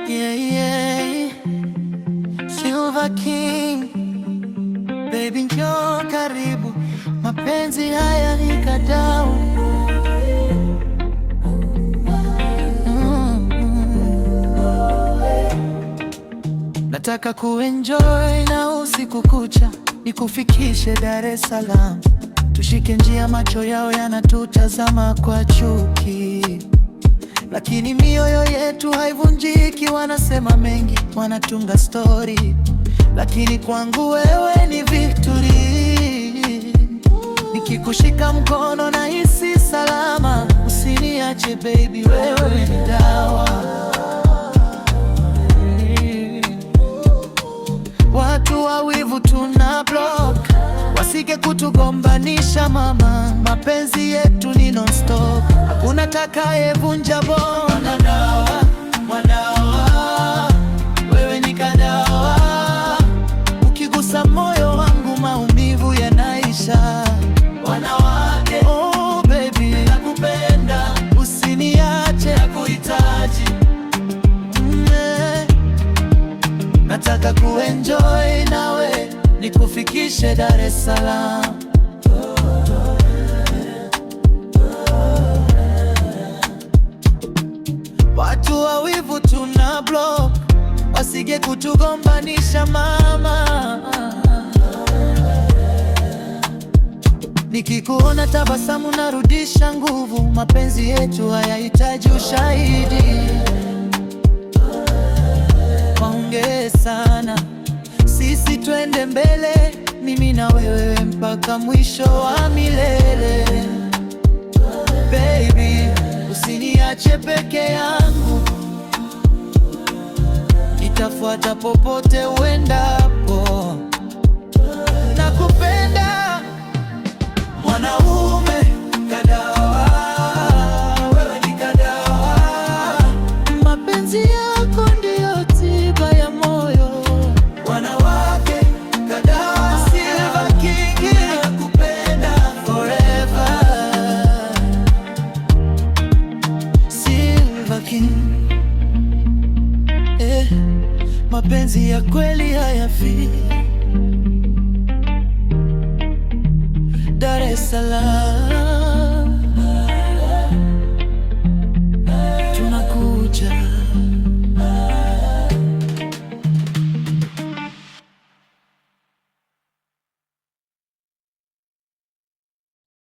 Yeah, yeah. Silver King, baby njoo karibu, mapenzi haya ni kadau. Nataka kuenjoy na usiku kucha, nikufikishe Dar es Salaam. Tushike njia, macho yao yanatutazama kwa chuki, lakini mioyo yetu haivunjiki. Wanasema mengi, wanatunga story, lakini kwangu wewe ni victory. Nikikushika mkono nahisi salama. Usiniache baby, wewe ni dawa. Watu wa wivu tuna block, wasike kutugombanisha mama. Mapenzi yetu ni non stop, hakuna takayevunja bond. Mwanawa, wewe ni kadawa. Ukigusa moyo wangu maumivu yanaisha. Wanawake, oh baby, nakupenda, usiniache, nakuhitaji. Nataka kuenjoy nawe, nikufikishe Dar es Salaam. Watu wa wivu tuna block, wasije kutugombanisha mama. Nikikuona tabasamu narudisha nguvu. Mapenzi yetu hayahitaji ushahidi. Waongee sana, sisi twende mbele, mimi na wewe mpaka mwisho wa milele. Baby, usiniache peke yangu, nitafuata popote uendapo. Nakupenda mwanaume, kadawa, wewe ni kadawa. Mapenzi yako ndiyo tiba ya moyo. Wanawake, kadawa, Silver King, nakupenda forever. Silver King, mapenzi ya kweli hayafi. Dar es Salaam.